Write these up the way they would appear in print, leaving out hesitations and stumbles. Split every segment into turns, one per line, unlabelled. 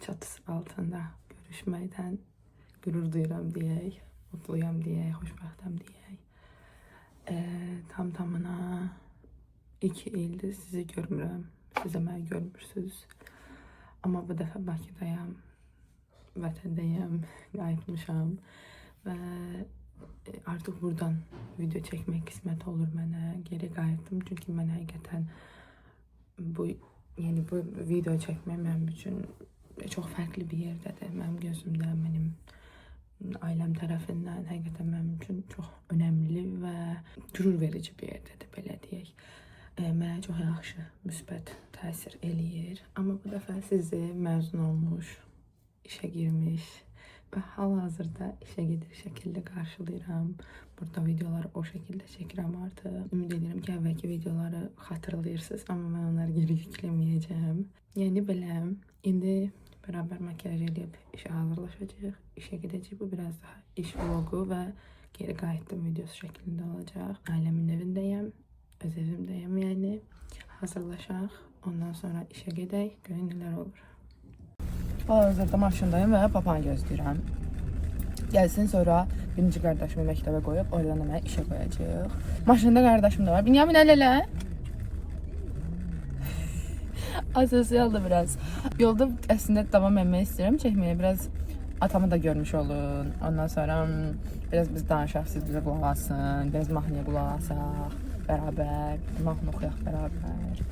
çatısı altında görüşməkdən gurur duyuram deyək, mutluyam deyək, xoşbəxtəm deyək. Tam tamına 2 ildir sizi görmürəm, siz də məni görmürsünüz. Amma bu dəfə Bakıdayam, vətəndəyəm, qayıtmışam və artıq buradan video çəkmək qismət olur mənə. Geri qayıtdım çünki mən həqiqətən bu video çəkmək mənim üçün çox fərqli bir yerdədir. Mənim gözümdə, mənim ailəm tərəfindən həqiqətən mənim üçün çox önəmli və qürur verici bir yerdədir, belə deyək. Mənə çox yaxşı, müsbət təsir eləyir. Amma bu dəfə sizi məzun olmuş, işə girmiş və hal-hazırda işə gedir şəkildə qarşılayıram. Burada videoları o şəkildə çəkirəm artıq. Ümid edirəm ki, əvvəlki videoları xatırlayırsınız, amma mən onları geri yükləməyəcəm. Yəni belə, indi bərabər makyaj edib işə hazırlaşacağıq, işə gedəcək. Bu biraz daha iş vlogu və geri qayıtdım videosu şəklində olacaq. Ailəmin evindəyəm, öz evimdəyəm, yəni hazırlaşaq. Ondan sonra işə gedək, görək nələr olur. Hal-hazırda maşındayım və papanı gözləyirəm. Gəlsin, sonra birinci qardaşımı məktəbə qoyub, oradan da mənə işə qoyacaq. Maşında qardaşım da var. Binyamin, əl-ələ. Asosial da biraz. Yolda əslində davam etmək istəyirəm, çəkməyə. Biraz atamı da görmüş olun. Ondan sonra biraz biz danışaq, siz bizə qulaq asın. Biraz mahnıya qulaq asaq bərabər. Mahnı oxuyaq bərabər.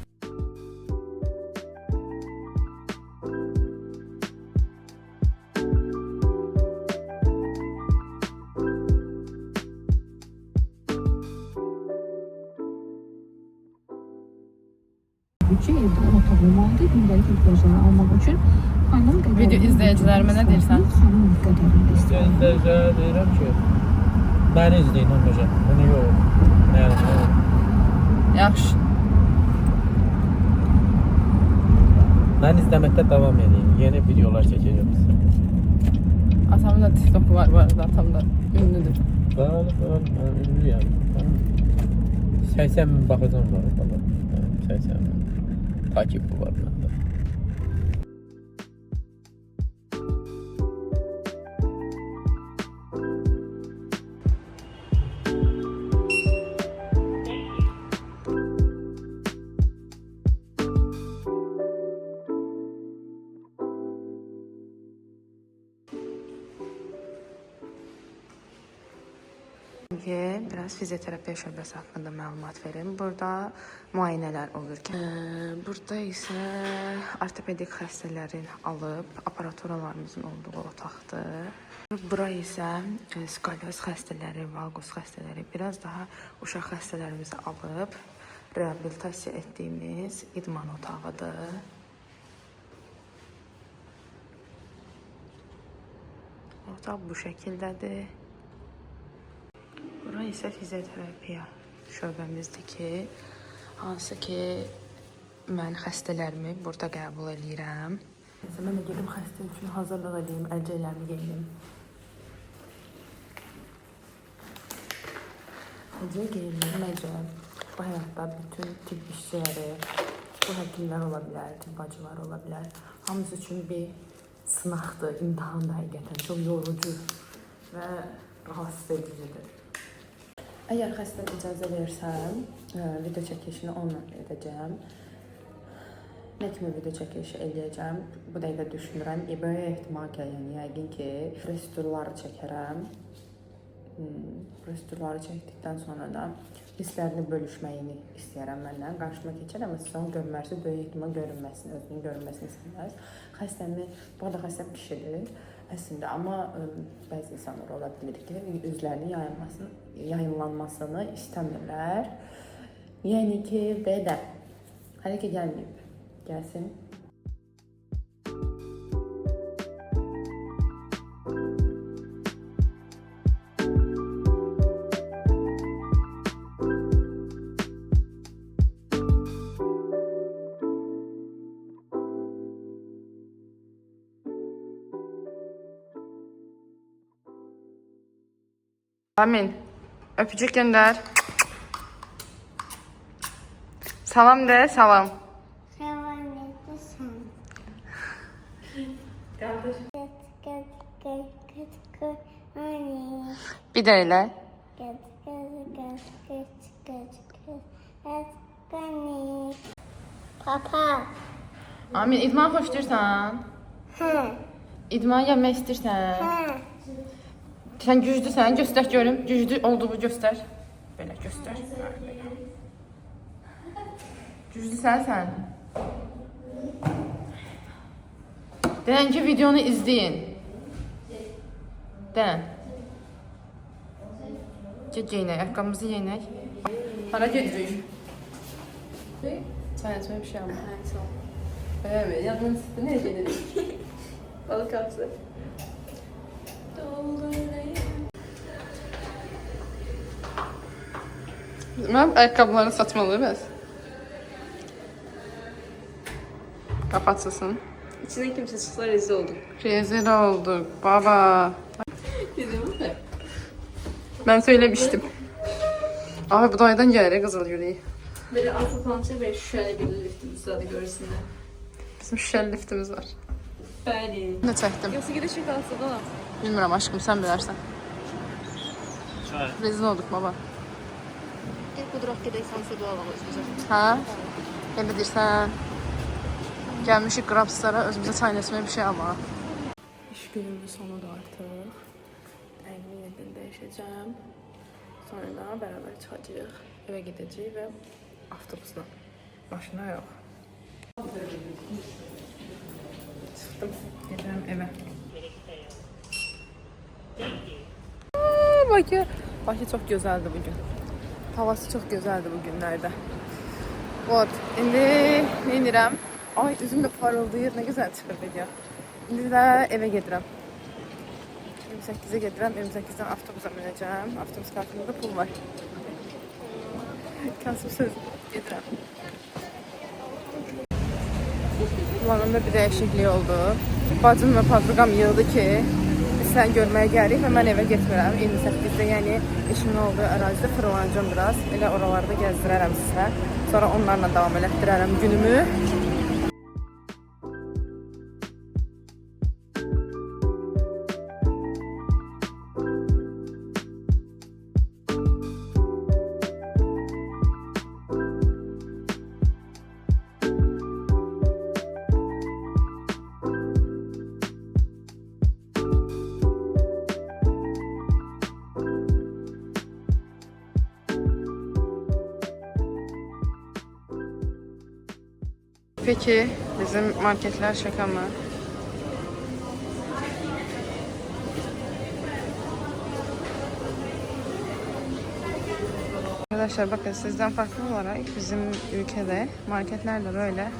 Bütçe evde ortalama aldı. Gündelik ihtiyaçlarını almak için annem
Video izləyicilərimə nə deyirsən?
İzləyicilərə deyirəm ki, məni izləyin öncə. Bunu yox.
Yaxşı.
Mən izləməkdə davam edeyim. Yeni videolar çəkəcəm sizə.
Atamın da TikToku var bu arada, atam da ünlüdür.
Bəli, mən ünlüyəm. 80 min baxacam var. 80 min takipçi var məndə.
Biraz fizioterapiya şöbəsi haqqında məlumat verim. Burada müayinələr olur ki, burada isə ortopedik xəstələrin alıb aparaturalarımızın olduğu otaqdır. Bura isə skolyoz xəstələri, valqoz xəstələri, biraz daha uşaq xəstələrimizi alıb reabilitasiya etdiyimiz idman otağıdır. Otaq bu şəkildədir. Bura isə fizioterapiya şöbəmizdir ki, hansı ki, mən xəstələrimi burada qəbul edirəm. Mən də gedim xəstə üçün hazırlıq edeyim, əlcəklərimi geyinim. Əlcək geyinməyəcəm. Bu həyatda bütün tibb işçiləri, bu həkimlər ola bilər, tibbacılar ola bilər. Hamısı üçün bir sınaqdır, imtahandır həqiqətən. Çox yorucu və rahatsız edicidir. Əgər xəstə icazə versən, video çəkilişini onunla edəcəm. Nə kimi video çəkilişi eləyəcəm, bu dəqiqə düşünürəm. Böyük ehtimal ki, yəni yəqin ki, prosedurları çəkərəm. Prosedurları çəkdikdən sonra da hisslərini bölüşməyini istəyərəm məndən. Qarşıma keçər, amma siz onu görmərsiniz, böyük ehtimal görünməsini, özünün görünməsini istəməz. Xəstəmi, bu arada xəstəm kişidir əslində, amma bəzi insanlar ola bilir ki, üzlərinin yayınlanmasını istəmirlər. Yəni ki, belə, hələ ki gəlməyib, gəlsin. Amin. Öpücük gönder. Salam de, salam.
Selam edersin.
Kaldır.
Get, honey.
Bir de elə.
Get, honey. Papa.
Amin, idman xoşlayırsan?
Hı.
İdman gəlmək istəyirsən?
Hı.
Sən güclüsən, göstər görüm. Güclü olduğunu göstər. Belə göstər. Güclüsən sən. Denən ki, videonu izləyin. Denən. Geyinək, ayaqqabımızı geyinək. Hara gedirik? Çay açmaya bir şey alma. Evet, yadın sıktı. Nereye gedirik? Balık atsı. Ben ayakkabıları satmalı biraz. Kapatsın.
İçinden kimse çıksa rezil olduk.
Rezil olduk baba.
Dedim mi?
Ben söylemiştim. Abi bu dayıdan gelir kızıl yüreği.
Böyle altı pançı ve şöyle bir liftimiz vardı görsünler.
Bizim şişəli liftimiz var.
Bəli.
Ne çəkdim?
Yoksa gidişin kalsa da.
Bilmirəm aşkım, sen bilərsən. Rezil olduk baba.
Gel bu durak gedək sansa da alalım özümüze.
Ha? Elə deyirsən. Gəlmişik Grabslara özümüzə çay içməyə bir şey almağa. İş günümün sonu da artıq. Əynimi yenidən dəyişəcəm. Sonra bərabər çıxacağıq. Evə gedəcəyik və avtobusla. Maşına yox. Çıxdım. Gedirəm evə. Bakı çox gözəldir bugün. Havası çox gözəldir bu günlərdə. Вот, indi nə edirəm? Ay, üzüm də parıldayır, nə gözəl çıxır video. İndi də evə gedirəm. 28-ə gedirəm, 28-dən avtobusa minəcəm. Avtobus kartımda pul var. Kasım söz gedirəm. Planımda bir dəyişiklik oldu. Bacım və padruqam yığdı ki, biz sən görməyə gəlirik və mən evə getmirəm. 28-də, yəni işimin olduğu ərazidə fırlanacağım biraz. Elə oralarda gəzdirərəm sizə. Sonra onlarla davam elətdirərəm günümü. Peki bizim marketler şaka mı? Arkadaşlar bakın, sizden farklı olarak bizim ülkede marketler de böyle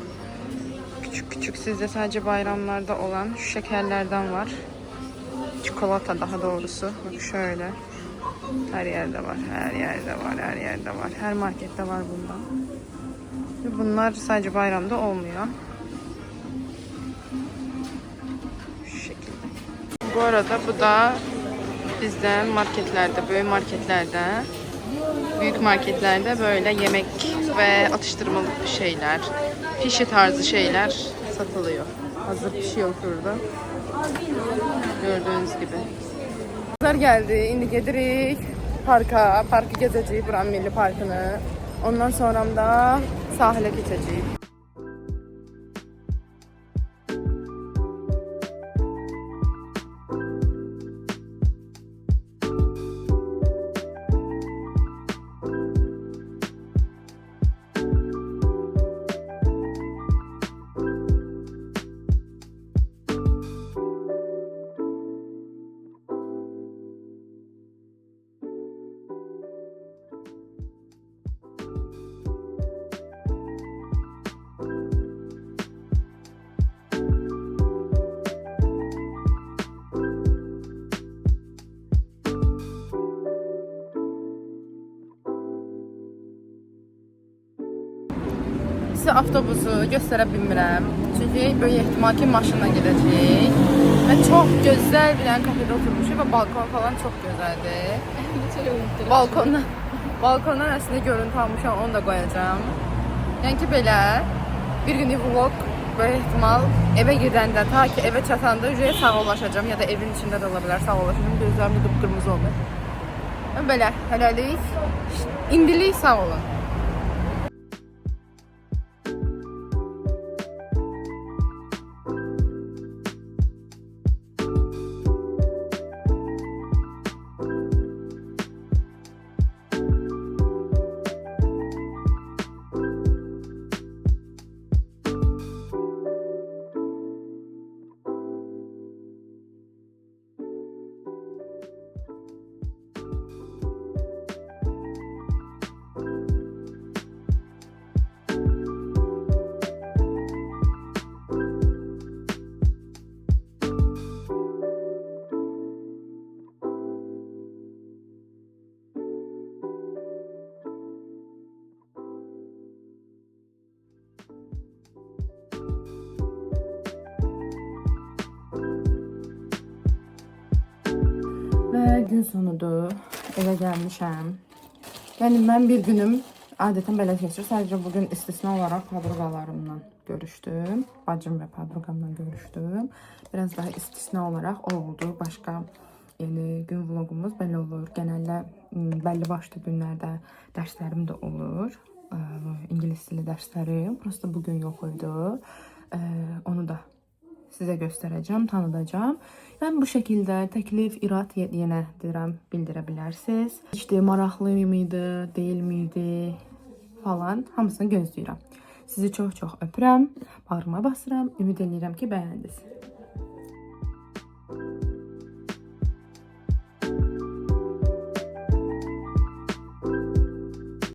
küçük küçük, sizde sadece bayramlarda olan şu şekerlerden var. Çikolata daha doğrusu. Bak şöyle. Her yerde var, her yerde var, her yerde var. Her markette var bundan. Bunlar sadece bayramda olmuyor. Şu şekilde. Bu arada bu da bizde marketlerde, büyük marketlerde böyle yemek ve atıştırmalık şeyler, pişi tarzı şeyler satılıyor. Hazır pişiyor burada. Gördüğünüz gibi. Kızlar geldi. İndi gedirik parka gezeceğiz, buranın milli parkını. Ondan sonra da sahile geçeceğiz. Size avtobusu göstərə bilmirəm. Çünki böyük ehtimal ki maşınla gedəcəyik. Və çox gözəl bir dənə kafedə oturmuşuq və balkon falan çox gözəldir. Balkondan əslində görüntü almışam, onu da qoyacağım. Yəni ki belə bir günlük vlog
böyük ehtimal evə gedəndə, ta ki evə çatanda ücrəyə sağollaşacağım ya da evin içində də ola bilər sağollaşacağım. Gözlərim də qıpqırmızı oldu. Belə, hələlik, indilik sağ olun.
Və gün sonudur, evə gəlmişəm. Yəni mən bir günüm adətən belə keçir. Sadəcə bugün istisna olaraq podruqalarımla görüşdüm. Bacım və podruqamla görüşdüm. Biraz daha istisna olaraq o oldu. Başqa yəni gün vlogumuz belə olur. Genəldə bəlli başlı günlərdə dərslərim də olur. İngilis dili dərslərim. Prosta bugün yox idi. Onu da sizə göstərəcəm, tanıdacağım. Yəni bu şəkildə təklif, irad yenə deyirəm, bildirə bilərsiniz. Heç də maraqlı mıydı, deyil miydi falan, hamısını gözləyirəm. Sizi çox-çox öpürəm, bağrıma basıram, ümid edirəm ki, bəyəndiniz.